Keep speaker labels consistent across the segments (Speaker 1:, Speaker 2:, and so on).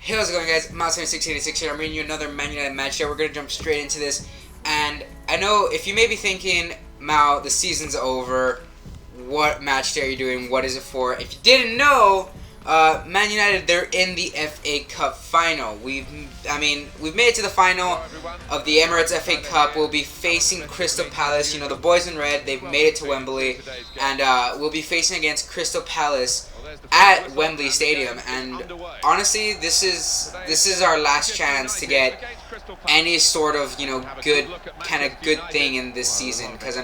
Speaker 1: Hey, how's it going, guys? Mouse686 here. I'm bringing you another Man United Matchday. We're going to jump straight into this. And I know if you may be thinking, Mao, the season's over. What matchday are you doing? What is it for? If you didn't know, Man United, they're in the FA Cup final. We've made it to the final of the Emirates FA Cup. We'll be facing Crystal Palace. You know, the boys in red, they've made it to Wembley. And we'll be facing against Crystal Palace at Wembley Stadium. And honestly, this is our last chance to get any sort of, good thing in this season. Because,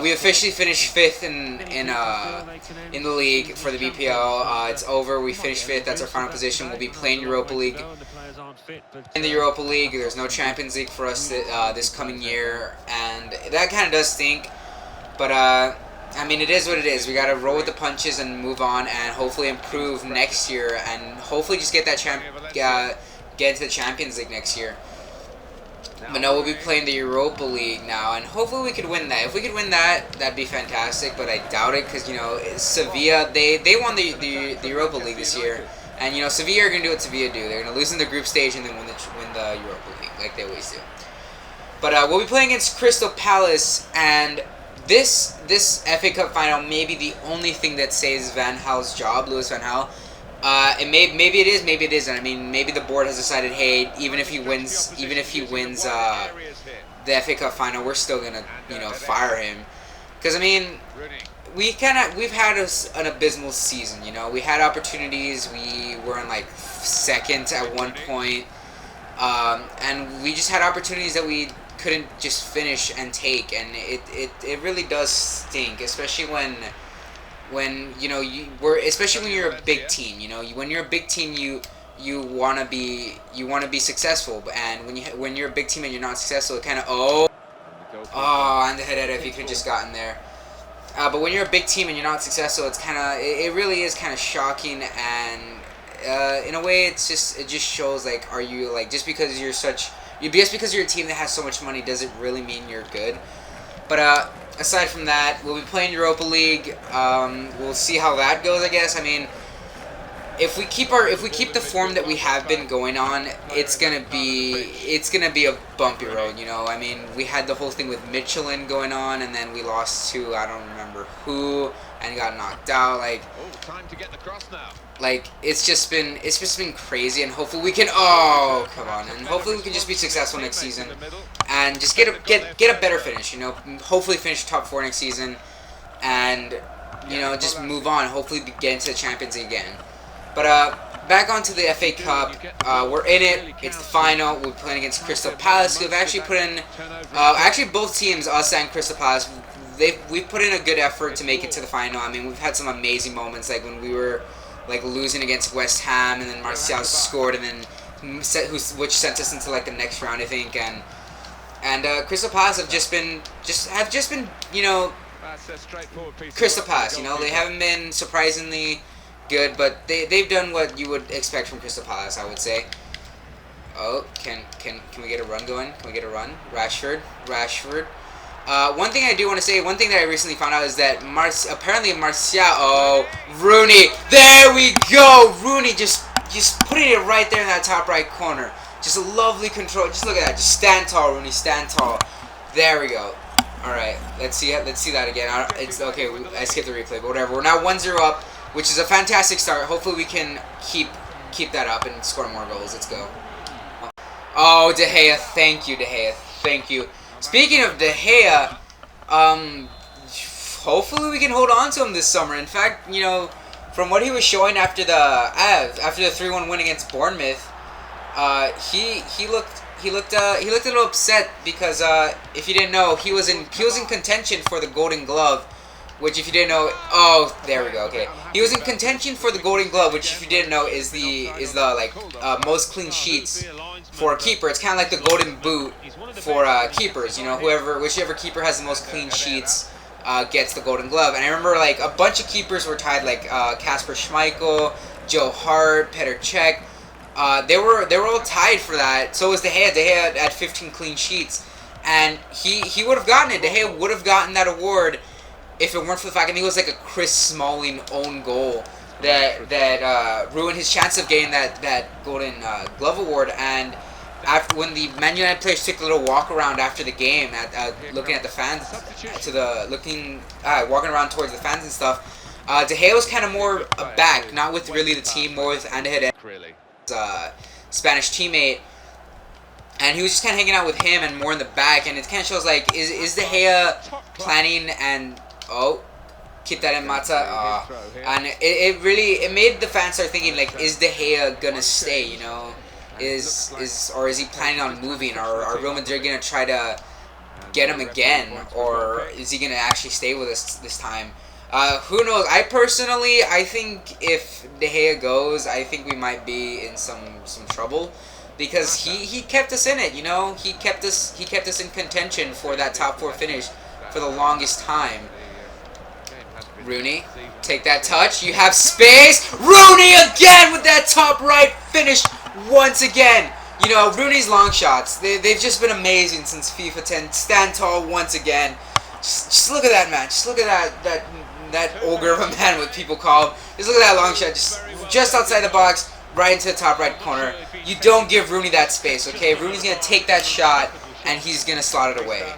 Speaker 1: we officially finished 5th in the league for the BPL. It's over. We finished 5th. That's our final position. We'll be playing Europa League. In the Europa League, there's no Champions League for us this coming year, and that kind of does stink. But it is what it is. We gotta roll with the punches and move on, and hopefully improve next year, and hopefully just get that get into the Champions League next year. But no, we'll be playing the Europa League now, and hopefully we could win that. If we could win that, that'd be fantastic, but I doubt it, because, Sevilla, they won the Europa League this year, and, Sevilla are going to do what Sevilla do. They're going to lose in the group stage and then win the Europa League, like they always do. But we'll be playing against Crystal Palace, and this FA Cup final may be the only thing that saves Van Gaal's job, Louis Van Gaal. Maybe it is, maybe it isn't. Maybe the board has decided, hey, even if he wins the FA Cup final, we're still gonna, fire him. Because we've had an abysmal season. We had opportunities. We were in like 2nd at one point, and we just had opportunities that we couldn't just finish and take, and it really does stink, especially when especially when you're a big team. When you're a big team, you wanna be successful, and when you're a big team and you're not successful, it kind of and the header, if you could just gotten there. But when you're a big team and you're not successful, it's it really is kind of shocking, and in a way, it just shows, like, are you, like, just because you're a team that has so much money, does it really mean you're good? But aside from that, we'll be playing Europa League. We'll see how that goes, I guess. If we keep the form that we have been going on, it's gonna be a bumpy road. We had the whole thing with Michelin going on, and then we lost to I don't remember who, and got knocked out.
Speaker 2: Time to get the cross now.
Speaker 1: It's just been crazy, and hopefully we can. Oh, come on! And hopefully we can just be successful next season, and just get a better finish. Hopefully finish top 4 next season, and just move on. Hopefully get into the Champions League again. But back onto the FA Cup. We're in it. It's the final. We're playing against Crystal Palace. We've actually put in both teams, us and Crystal Palace. We've put in a good effort to make it to the final. We've had some amazing moments, like when we were losing against West Ham, and then Martial scored, and then which sent us into the next round, I think. And Crystal Palace have just been Crystal Palace. They haven't been surprisingly good, but they've done what you would expect from Crystal Palace, I would say. Oh, can we get a run going? Can we get a run? Rashford. One thing I do want to say, one thing that I recently found out is that apparently Martial, Rooney, there we go, Rooney just putting it right there in that top right corner, just a lovely control, just look at that, just stand tall, Rooney, stand tall, there we go. Alright, let's see that again. It's okay, I skipped the replay, but whatever, we're now 1-0 up, which is a fantastic start. Hopefully we can keep that up and score more goals. Let's go. Oh, De Gea, thank you, De Gea, thank you. Speaking of De Gea, hopefully we can hold on to him this summer. In fact, from what he was showing after the 3-1 win against Bournemouth, he looked a little upset because if you didn't know, he was in contention for the Golden Glove, which, if you didn't know, there we go. Okay, he was in contention for the Golden Glove, which, if you didn't know, is the most clean sheets for a keeper. It's kind of like the Golden Boot for keepers. Whichever keeper has the most clean sheets gets the Golden Glove. And I remember a bunch of keepers were tied, like Kasper Schmeichel, Joe Hart, Petr Cech. They were all tied for that. So was De Gea. De Gea had 15 clean sheets, and he would have gotten it. De Gea would have gotten that award if it weren't for the fact, I think it was like a Chris Smalling own goal that ruined his chance of getting that Golden Glove award. And after, when the Man United players took a little walk around after the game, looking at the fans, walking around towards the fans and stuff, De Gea was kind of more back, not with really the team, more with Anderhead, Spanish teammate, and he was just kind of hanging out with him and more in the back. And it kind of shows like, is De Gea planning and keep that in Mata, and it really made the fans start thinking like, is De Gea gonna stay? You know, is he planning on moving? Or are Real Madrid gonna try to get him again, or is he gonna actually stay with us this time? Who knows? I think if De Gea goes, I think we might be in some trouble, because he kept us in it. You know, he kept us in contention for that top 4 finish for the longest time. Rooney, take that touch. You have space. Rooney again with that top right finish once again. You know, Rooney's long shots, they've just been amazing since FIFA 10. Stand tall once again. Just look at that, man. Just look at that ogre of a man, what people call him. Just look at that long shot, just outside the box, right into the top right corner. You don't give Rooney that space, okay? Rooney's going to take that shot, and he's going to slot it away.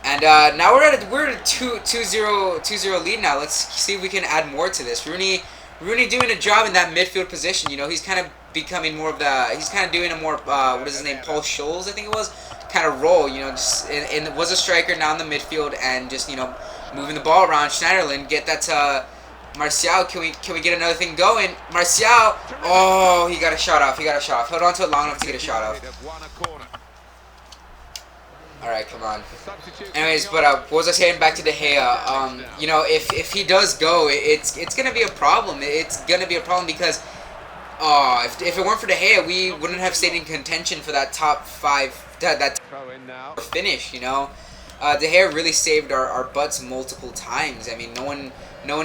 Speaker 1: And now we're at a 2-0 lead now. Let's see if we can add more to this. Rooney doing a job in that midfield position. You know, he's kind of becoming more of the... He's kind of doing a more, what is his name, Paul Scholes, I think it was, kind of role. You know, just was a striker now in the midfield, and just, you know, moving the ball around. Schneiderlin, get that to Martial. Can we get another thing going? Martial, oh, he got a shot off. Hold on to it long enough to get a shot off. Alright, come on. Anyways, but what was I saying? Back to De Gea. You know, if he does go, it's gonna be a problem. It's gonna be a problem because if it weren't for De Gea, we wouldn't have stayed in contention for that top 5, that finish. You know, De Gea really saved our butts multiple times. I mean, no one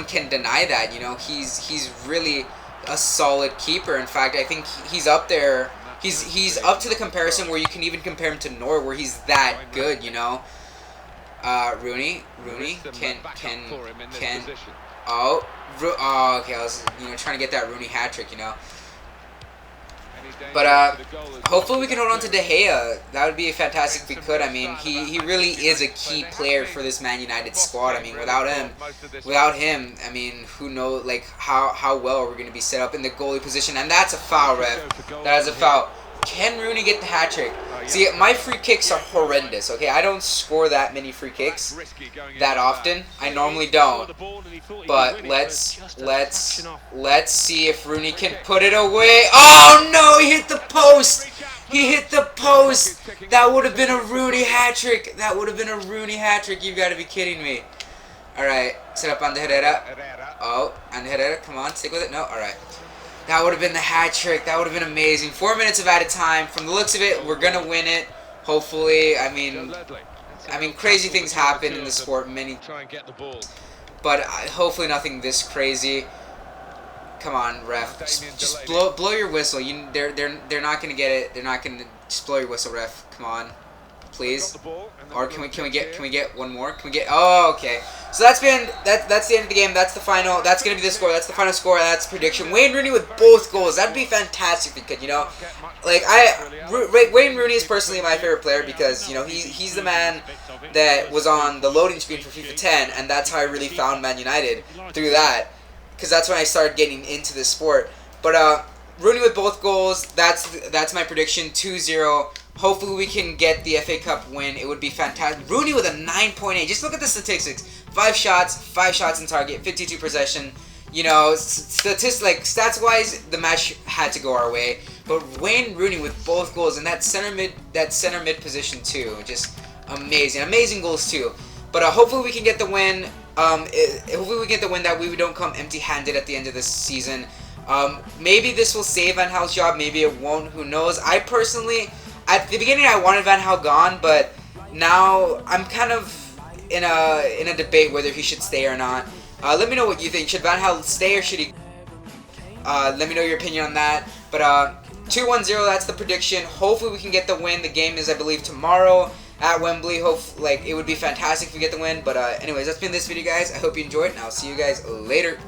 Speaker 1: can deny that. You know, he's really a solid keeper. In fact, I think he's up there. He's up to the comparison where you can even compare him to Neuer, where he's that good, you know. Rooney can okay. I was trying to get that Rooney hat trick, you know. But hopefully we can hold on to De Gea. That would be fantastic if we could. I mean, he really is a key player for this Man United squad. I mean, without him, I mean, who knows, like, how well are we going to be set up in the goalie position? And that's a foul, ref. That is a foul. Can Rooney get the hat trick? See, my free kicks are horrendous, okay? I don't score that many free kicks that often. I normally don't. But let's see if Rooney can put it away. Oh no, he hit the post. He hit the post. That would have been a Rooney hat trick. You've got to be kidding me. All right, set up on the Herrera. Oh, on the Herrera, come on, stick with it. No, all right. That would have been the hat trick. That would have been amazing. 4 minutes of added time. From the looks of it, we're gonna win it. Hopefully. I mean, crazy things happen in the sport. But hopefully nothing this crazy. Come on, ref. Just blow your whistle. They're not gonna get it. They're not gonna just blow your whistle, ref. Come on, please. Or can we get one more? Can we get? Oh, okay. So that's the end of the game. That's the final. That's gonna be the score. That's the final score. That's prediction. Wayne Rooney with both goals. That'd be fantastic if we could. You know, like Wayne Rooney is personally my favorite player because you know he's the man that was on the loading screen for FIFA 10, and that's how I really found Man United through that. Because that's when I started getting into this sport. But Rooney with both goals. That's my prediction. 2-0. Hopefully we can get the FA Cup win. It would be fantastic. Rooney with a 9.8. Just look at the statistics. 5 shots in target, 52 possession. You know, stats-wise, the match had to go our way. But Wayne Rooney with both goals and that center mid position too, just amazing goals too. But hopefully we can get the win. Hopefully we get the win that we don't come empty-handed at the end of this season. Maybe this will save Van Gaal's job. Maybe it won't. Who knows? I personally, at the beginning, I wanted Van Gaal gone, but now I'm kind of in a debate whether he should stay or not. Let me know what you think. Should Van Gaal stay or should he? Let me know your opinion on that. But 2-1-0, that's the prediction. Hopefully we can get the win. The game is, I believe, tomorrow at Wembley. It would be fantastic if we get the win. But anyways, that's been this video, guys. I hope you enjoyed, and I'll see you guys later.